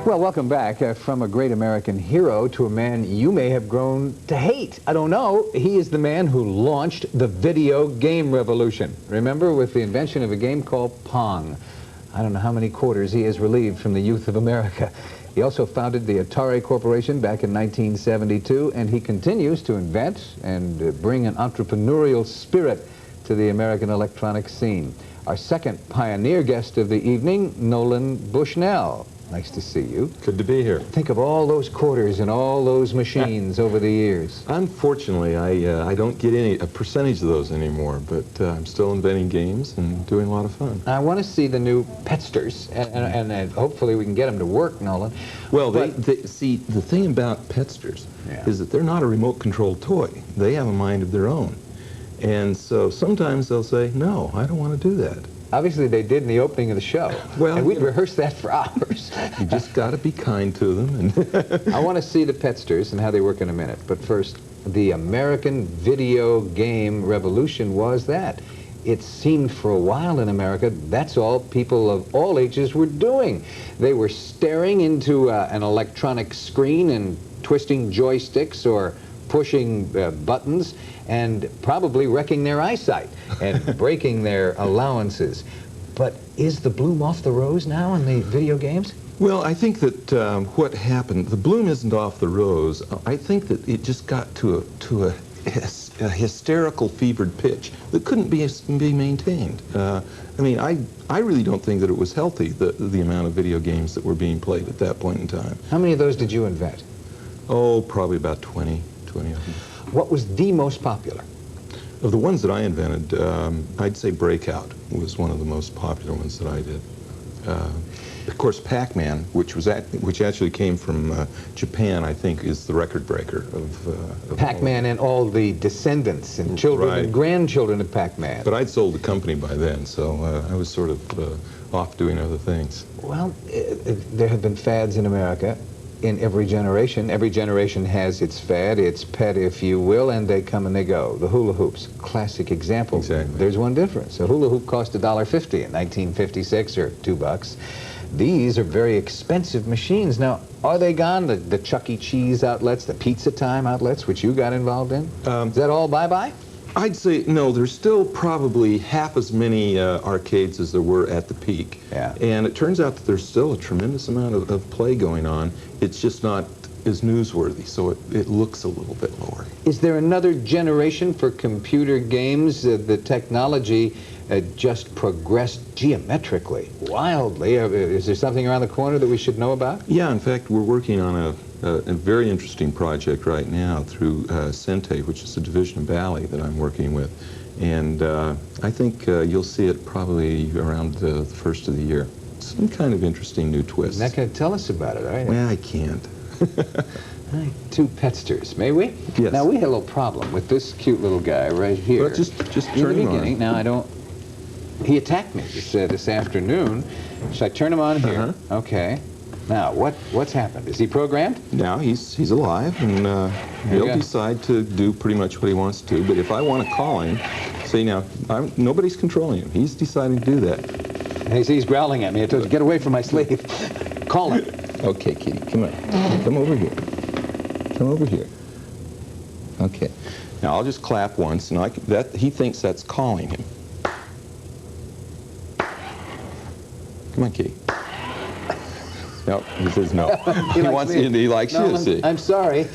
Well, welcome back. From a great American hero to a man you may have grown to hate. I don't know. He is the man who launched the video game revolution. Remember, with the invention of a game called Pong. I don't know how many quarters he has relieved from the youth of America. He also founded the Atari Corporation back in 1972, and he continues to invent and bring an entrepreneurial spirit to the American electronic scene. Our second pioneer guest of the evening, Nolan Bushnell. Nice to see you. Good to be here. Think of all those quarters and all those machines over the years. Unfortunately, I don't get a percentage of those anymore, but I'm still inventing games and doing a lot of fun. I want to see the new Petsters, and hopefully we can get them to work, Nolan. Well, see, the thing about Petsters is that they're not a remote-controlled toy. They have a mind of their own. And so sometimes they'll say, no, I don't want to do that. Obviously, they did in the opening of the show. Well, and we'd rehearsed that for hours. You just got to be kind to them. And I want to see the Petsters and how they work in a minute. But first, the American video game revolution was that. It seemed for a while in America that's all people of all ages were doing. They were staring into an electronic screen and twisting joysticks or pushing buttons and probably wrecking their eyesight and breaking their allowances. But is the bloom off the rose now in the video games? Well, I think that what happened, the bloom isn't off the rose. I think that it just got to a hysterical, fevered pitch that couldn't be maintained. I mean, I really don't think that it was healthy, the amount of video games that were being played at that point in time. How many of those did you invent? Oh, probably about 20 of them. What was the most popular? Of the ones that I invented, I'd say Breakout was one of the most popular ones that I did. Of course, Pac-Man, which actually came from Japan, I think, is the record breaker of Pac-Man and all the descendants and children and grandchildren of Pac-Man. But I'd sold the company by then, so I was sort of off doing other things. Well, there have been fads in America in every generation. Every generation has its fad, its pet, if you will, and they come and they go. The hula hoops, classic example. Exactly. There's one difference. A hula hoop cost $1.50 in 1956, or $2. These are very expensive machines. Now, are they gone? The Chuck E. Cheese outlets, the Pizza Time outlets, which you got involved in? Is that all bye-bye? I'd say, no, there's still probably half as many arcades as there were at the peak. Yeah. And it turns out that there's still a tremendous amount of play going on. It's just not as newsworthy, so it looks a little bit lower. Is there another generation for computer games? The technology just progressed geometrically, wildly. Is there something around the corner that we should know about? Yeah, in fact, we're working on a very interesting project right now through Sente, which is a division of Bally that I'm working with. And I think you'll see it probably around the first of the year. Some kind of interesting new twist. You're not going to tell us about it, are you? Well, I can't. Two Petsters, may we? Yes. Now, we had a little problem with this cute little guy right here. Well, just turn him on. Now, I don't... He attacked me this afternoon. Should I turn him on here? Okay. Now, what's happened? Is he programmed? Now he's alive, and he'll decide to do pretty much what he wants to. But if I want to call him, see now, nobody's controlling him. He's deciding to do that. He's growling at me. I told you, get away from my slave. Call him. Okay, kitty, come on. Come over here. Come over here. Okay. Now I'll just clap once, and he thinks that's calling him. Come on, kitty. No, he says no. He likes you, see. I'm sorry.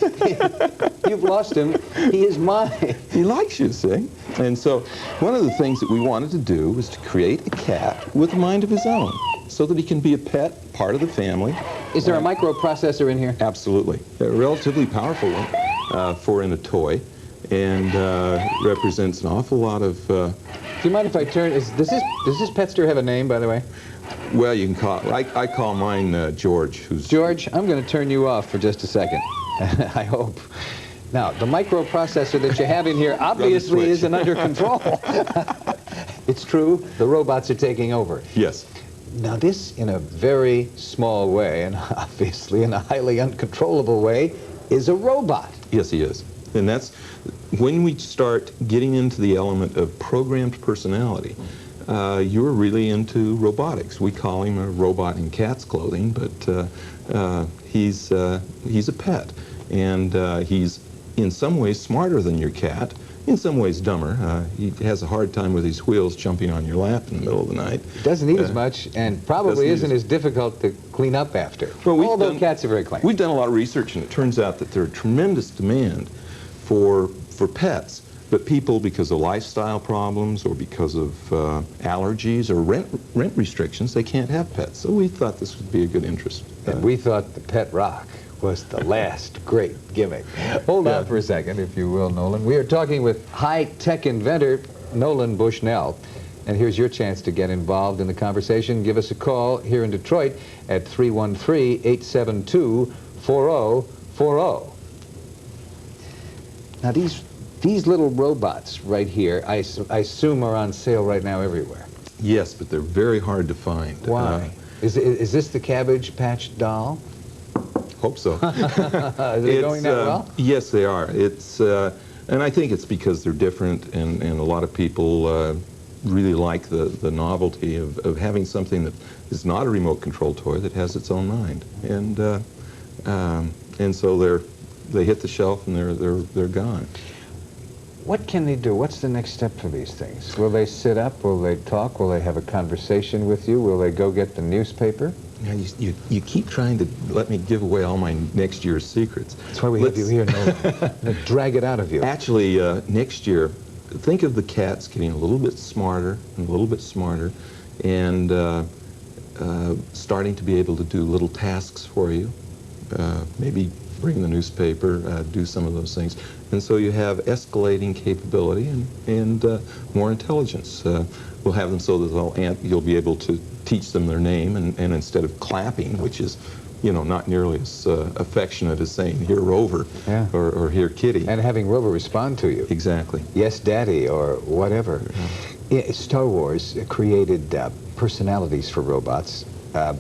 You've lost him. He is mine. He likes you, see. And so one of the things that we wanted to do was to create a cat with a mind of his own so that he can be a pet, part of the family. Is there a microprocessor in here? Absolutely. A relatively powerful one for in a toy, and represents an awful lot of... Do you mind if I turn... Does this Petster have a name, by the way? Well, you can call... I call mine George, who's... George, I'm going to turn you off for just a second. I hope. Now, the microprocessor that you have in here obviously isn't under control. It's true, the robots are taking over. Yes. Now, this, in a very small way, and obviously in a highly uncontrollable way, is a robot. Yes, he is. And that's when we start getting into the element of programmed personality. you're really into robotics. We call him a robot in cat's clothing, but he's a pet, and he's in some ways smarter than your cat, in some ways dumber. He has a hard time with his wheels jumping on your lap in the middle of the night. Doesn't eat as much, and probably isn't as difficult to clean up after. Well, although cats are very clean. We've done a lot of research, and it turns out that there's tremendous demand for pets, but people, because of lifestyle problems or because of allergies or rent restrictions, they can't have pets. So we thought this would be a good interest. And we thought the pet rock was the last great gimmick. Hold on for a second, if you will, Nolan. We are talking with high-tech inventor Nolan Bushnell. And here's your chance to get involved in the conversation. Give us a call here in Detroit at 313-872-4040. Now, these little robots right here, I assume are on sale right now everywhere. Yes, but they're very hard to find. Why? Is this the Cabbage Patch doll? Hope so. Are they going that well? Yes, they are. And I think it's because they're different, and a lot of people really like the novelty of having something that is not a remote control toy that has its own mind. And so they hit the shelf and they're gone. What can they do? What's the next step for these things? Will they sit up? Will they talk? Will they have a conversation with you? Will they go get the newspaper? Yeah, you keep trying to let me give away all my next year's secrets. That's why we have you here, Nolan. Drag it out of you. Actually, next year, think of the cats getting a little bit smarter and a little bit smarter, and starting to be able to do little tasks for you. Maybe bring the newspaper, do some of those things. And so you have escalating capability and more intelligence. We'll have them so that you'll be able to teach them their name, and instead of clapping, which is, not nearly as affectionate as saying, "Here, Rover," or "Here, Kitty." And having Rover respond to you. Exactly. "Yes, Daddy," or whatever. Star Wars created personalities for robots. I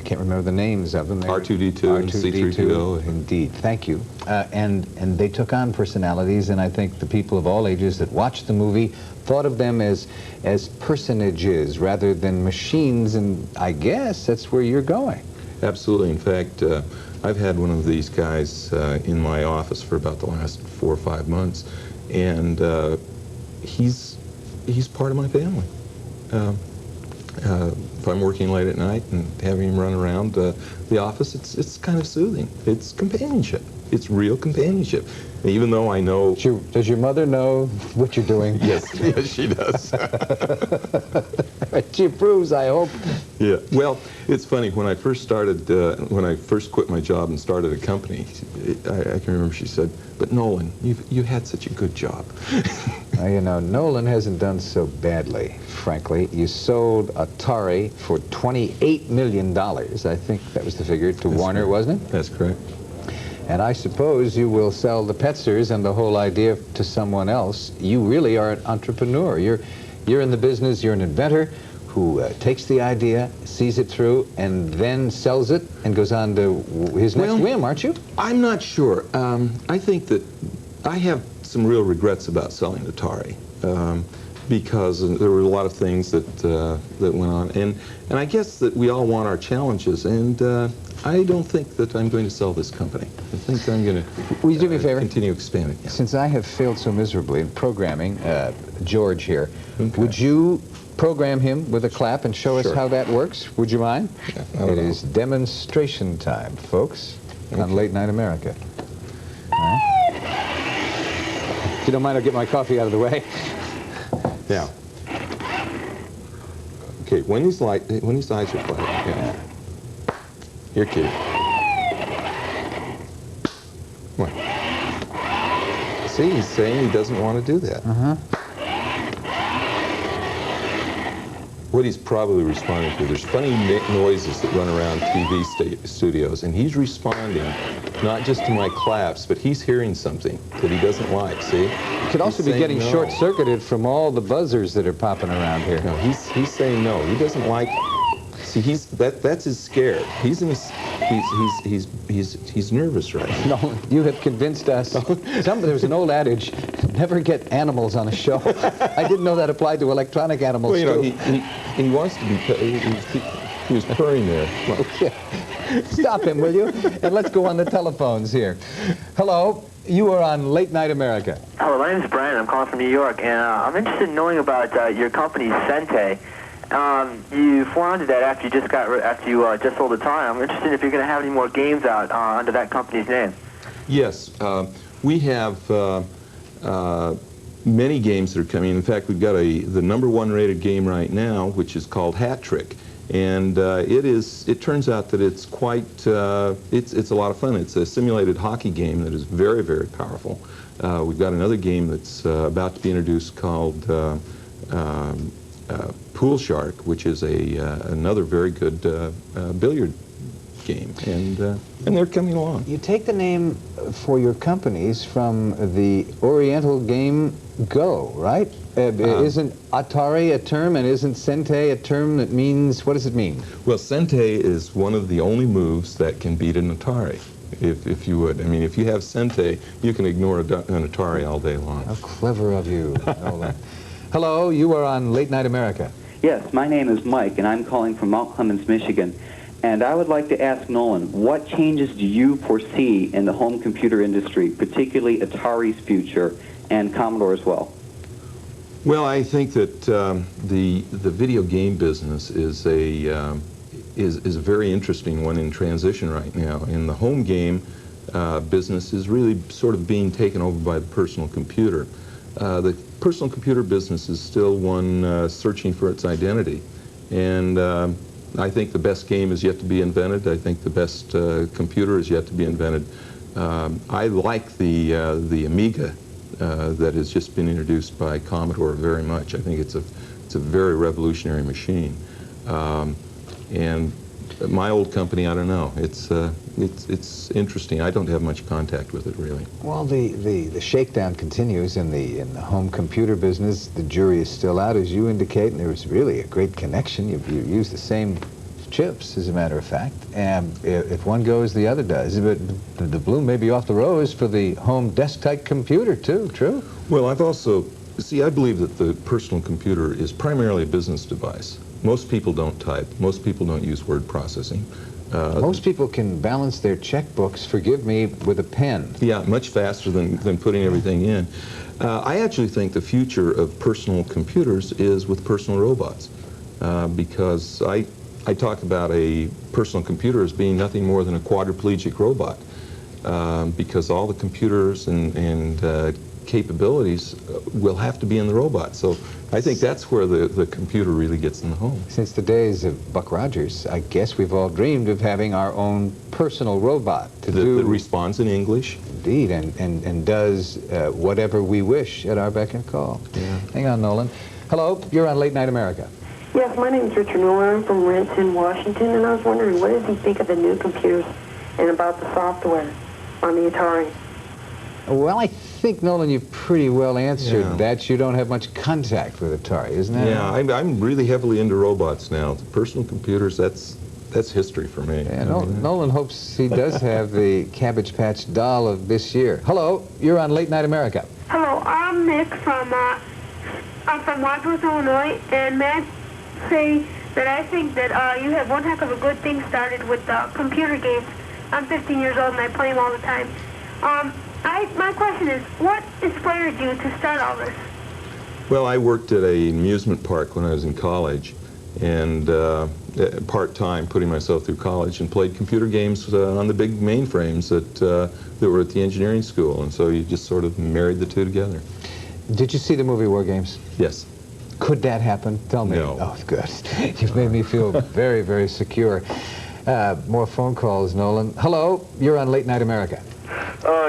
can't remember the names of them. R2-D2 and C-3PO. Indeed, thank you. And they took on personalities, and I think the people of all ages that watched the movie thought of them as personages rather than machines, and I guess that's where you're going. Absolutely. In fact, I've had one of these guys in my office for about the last 4 or 5 months, and he's part of my family. If I'm working late at night and having him run around the office, it's kind of soothing. It's companionship. It's real companionship. Even though I know... Does your mother know what you're doing? Yes, yes, she does. She approves, I hope. Yeah. Well, it's funny. When I first quit my job and started a company, I can remember she said, "But Nolan, you had such a good job." Nolan hasn't done so badly, frankly. You sold Atari for $28 million. I think that was the figure to Warner, wasn't it? That's correct. And I suppose you will sell the Petsters and the whole idea to someone else. You really are an entrepreneur. You're in the business. You're an inventor who takes the idea, sees it through, and then sells it and goes on to his next whim, aren't you? I'm not sure. I think that I have some real regrets about selling Atari because there were a lot of things that went on, and I guess that we all want our challenges, and I don't think that I'm going to sell this company. I think I'm going to Will you do me a favor? Continue expanding. Yeah. Since I have failed so miserably in programming, George here, would you program him with a clap and show us how that works? Would you mind? Yeah, it is demonstration time, folks, on Late Night America. All right. If you don't mind, I'll get my coffee out of the way. Yeah. Okay, when these eyes are flat. Yeah. Here, Kitty. Come on. See, he's saying he doesn't want to do that. What he's probably responding to, there's funny noises that run around TV studios, and he's responding not just to my claps, but he's hearing something that he doesn't like, see? You could also be getting short-circuited from all the buzzers that are popping around here. No, he's saying no. He doesn't like See, that's his scare. He's nervous right now. No, you have convinced us. There's an old adage, never get animals on a show. I didn't know that applied to electronic animals, Well, you know, too. he wants to be, he was purring there. Okay. Stop him, will you? And let's go on the telephones here. Hello, you are on Late Night America. Hello, my name is Brian. I'm calling from New York, and I'm interested in knowing about your company, Sente. You founded that after you just sold Atari. I'm interested if you're going to have any more games out under that company's name. Yes, we have many games that are coming. In fact, we've got the #1 rated game right now, which is called Hat Trick. And it turns out that it's quite, it's a lot of fun. It's a simulated hockey game that is very, very powerful. We've got another game that's about to be introduced called Pool Shark, which is another very good billiard game, and they're coming along. You take the name for your companies from the Oriental game Go, right? Isn't Atari a term, and isn't Sente a term that means, what does it mean? Well, Sente is one of the only moves that can beat an Atari, if you would. I mean, if you have Sente, you can ignore an Atari all day long. How clever of you, Nolan. Hello, you are on Late Night America. Yes, my name is Mike, and I'm calling from Mount Clemens, Michigan. And I would like to ask Nolan, what changes do you foresee in the home computer industry, particularly Atari's future and Commodore as well? Well, I think that the video game business is a very interesting one in transition right now. And the home game business is really sort of being taken over by the personal computer. The personal computer business is still one searching for its identity. And I think the best game is yet to be invented. I think the best computer is yet to be invented. I like the Amiga that has just been introduced by Commodore very much. I think it's a very revolutionary machine. And my old company, I don't know. It's interesting. I don't have much contact with it really. Well, the shakedown continues in the home computer business. The jury is still out, as you indicate, and there's really a great connection. You use the same chips, as a matter of fact, and if one goes, the other does. But the bloom may be off the rose for the home desk-type computer too. True. Well, I believe that the personal computer is primarily a business device. Most people don't type. Most people don't use word processing. Most people can balance their checkbooks, forgive me, with a pen. Yeah, much faster than putting everything in. I actually think the future of personal computers is with personal robots, because I talk about a personal computer as being nothing more than a quadriplegic robot, because all the computers and capabilities will have to be in the robot. So I think that's where the computer really gets in the home. Since the days of Buck Rogers, I guess we've all dreamed of having our own personal robot that responds in English. Indeed, and does whatever we wish at our beck and call. Yeah. Hang on, Nolan. Hello, you're on Late Night America. Yes, my name is Richard Miller. I'm from Renton, Washington, and I was wondering, what does he think of the new computers and about the software on the Atari? Well, I think, Nolan, you've pretty well answered that. You don't have much contact with Atari, isn't that? Yeah, I'm really heavily into robots now. The personal computers, that's history for me. Yeah, Nolan hopes he does have the Cabbage Patch doll of this year. Hello, you're on Late Night America. Hello, I'm Nick from Wadsworth, Illinois, and may I say that I think that you have one heck of a good thing started with computer games. I'm 15 years old and I play them all the time. My question is, what inspired you to start all this? Well, I worked at an amusement park when I was in college, and part-time, putting myself through college, and played computer games on the big mainframes that were at the engineering school, and so you just sort of married the two together. Did you see the movie War Games? Yes. Could that happen? Tell me. No. Oh, good. You've made me feel very, very secure. More phone calls, Nolan. Hello, you're on Late Night America.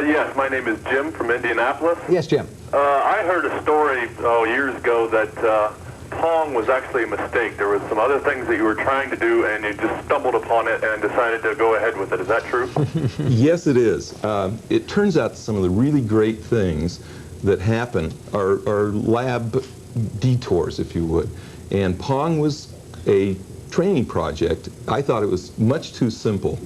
Yes, my name is Jim from Indianapolis. Yes, Jim. I heard a story years ago that Pong was actually a mistake. There was some other things that you were trying to do, and you just stumbled upon it and decided to go ahead with it. Is that true? Yes, it is. It turns out some of the really great things that happen are lab detours, if you would. And Pong was a training project, I thought it was much too simple.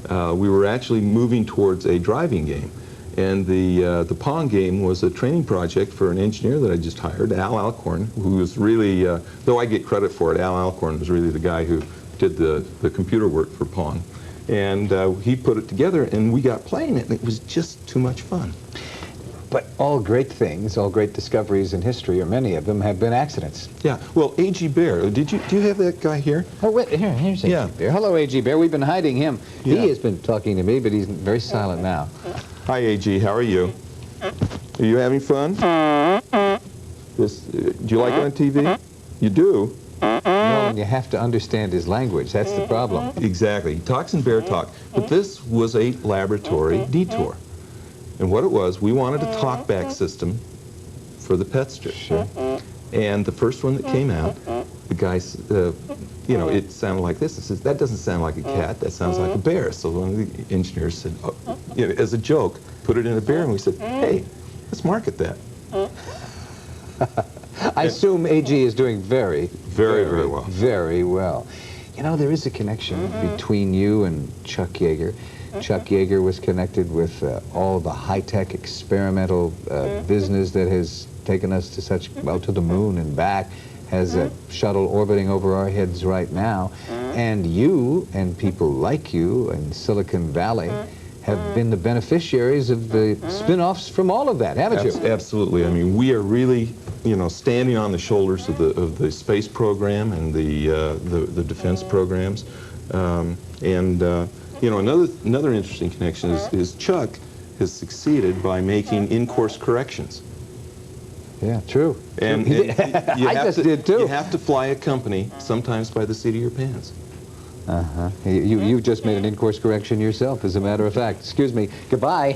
We were actually moving towards a driving game. And the Pong game was a training project for an engineer that I just hired, Al Alcorn, who was really, though I get credit for it, Al Alcorn was really the guy who did the computer work for Pong. And he put it together, and we got playing it, and it was just too much fun. But all great things, all great discoveries in history, or many of them, have been accidents. Yeah. Well, A.G. Bear, do you have that guy here? Oh, wait, here's A.G. Bear. Hello, A.G. Bear. We've been hiding him. Yeah. He has been talking to me, but he's very silent now. Hi, A.G. How are you? Are you having fun? Do you like it on TV? You do? Nolan, you have to understand his language. That's the problem. Exactly. He talks in bear talk. But this was a laboratory detour. And what it was, we wanted a talkback system for the Petsters. Sure. And the first one that came out, the guy, you know, it sounded like this. It says, that doesn't sound like a cat, that sounds like a bear. So one of the engineers said, oh, you know, as a joke, put it in a bear, and we said, hey, let's market that. I assume AG is doing very well. Very well. You know, there is a connection between you and Chuck Yeager. Chuck Yeager was connected with all the high-tech experimental business that has taken us to such, well, to the moon and back, has a shuttle orbiting over our heads right now. And you and people like you in Silicon Valley have been the beneficiaries of the spin-offs from all of that, haven't you? Absolutely. I mean, we are really, you know, standing on the shoulders of the space program and the defense programs. You know, another interesting connection is Chuck has succeeded by making in-course corrections. Yeah, true. And I just did too. You have to fly a company sometimes by the seat of your pants. Uh-huh. You just made an in-course correction yourself, as a matter of fact. Excuse me. Goodbye.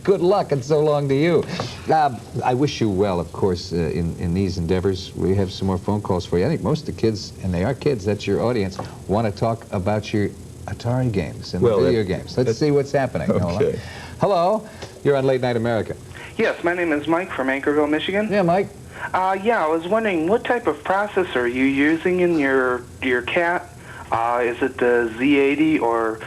Good luck and so long to you. I wish you well, of course, in these endeavors. We have some more phone calls for you. I think most of the kids, and they are kids, that's your audience, want to talk about your Atari games and video games. Let's see what's happening, Nolan. Okay. Hello. You're on Late Night America. Yes, my name is Mike from Anchorville, Michigan. Yeah, Mike. Yeah, I was wondering what type of processor are you using in your cat? Is it the Z80 or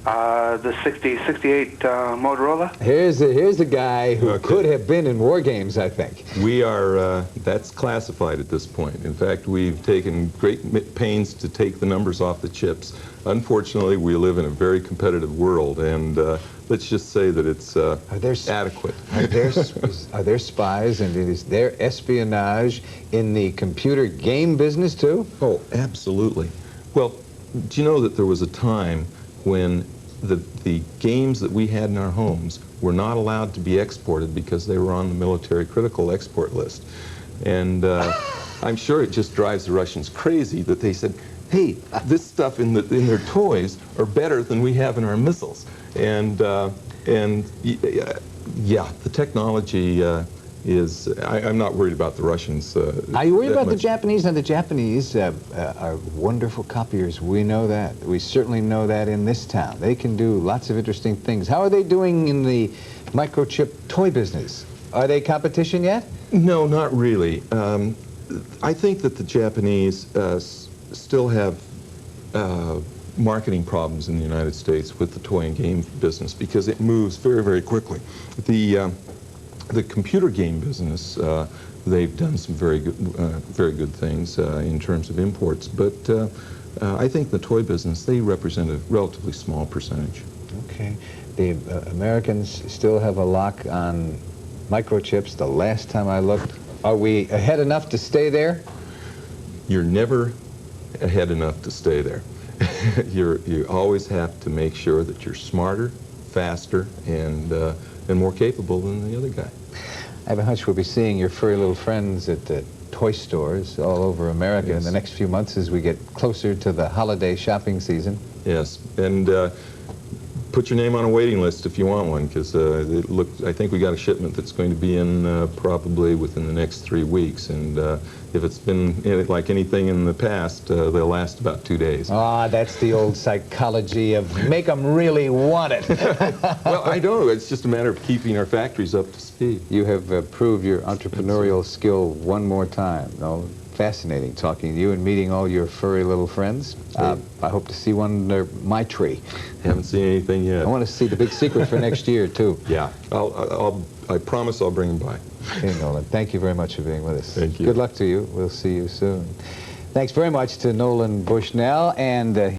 the 6068 Motorola? Here's a guy who could have been in war games, I think. We are, that's classified at this point. In fact, we've taken great pains to take the numbers off the chips. Unfortunately, we live in a very competitive world, and let's just say that it's adequate. Are there spies and is there espionage in the computer game business, too? Oh, absolutely. Well, do you know that there was a time when the games that we had in our homes were not allowed to be exported because they were on the military critical export list? And I'm sure it just drives the Russians crazy that they said, hey, this stuff in their toys are better than we have in our missiles. And yeah, the technology is, I'm not worried about the Russians. Are you worried about the Japanese? And the Japanese are wonderful copiers. We know that. We certainly know that in this town. They can do lots of interesting things. How are they doing in the microchip toy business? Are they competition yet? No, not really. I think that the Japanese still have marketing problems in the United States with the toy and game business because it moves very, very quickly. The computer game business, they've done some very good things in terms of imports, but I think the toy business, they represent a relatively small percentage. Okay. The Americans still have a lock on microchips. The last time I looked, are we ahead enough to stay there? You're never ahead enough to stay there. You always have to make sure that you're smarter, faster, and more capable than the other guy. I have a hunch we'll be seeing your furry little friends at the toy stores all over America in the next few months as we get closer to the holiday shopping season. Yes, and put your name on a waiting list if you want one, because I think we got a shipment that's going to be in probably within the next 3 weeks, and if it's been like anything in the past, they'll last about 2 days. Ah, that's the old psychology of make them really want it. Well, I don't know. It's just a matter of keeping our factories up to speed. You have proved your entrepreneurial skill one more time. No, fascinating talking to you and meeting all your furry little friends. I hope to see one under my tree. Haven't seen anything yet. I want to see the big secret for next year, too. Yeah. I promise I'll bring them by. Okay, Nolan, thank you very much for being with us. Thank you. Good luck to you. We'll see you soon. Thanks very much to Nolan Bushnell and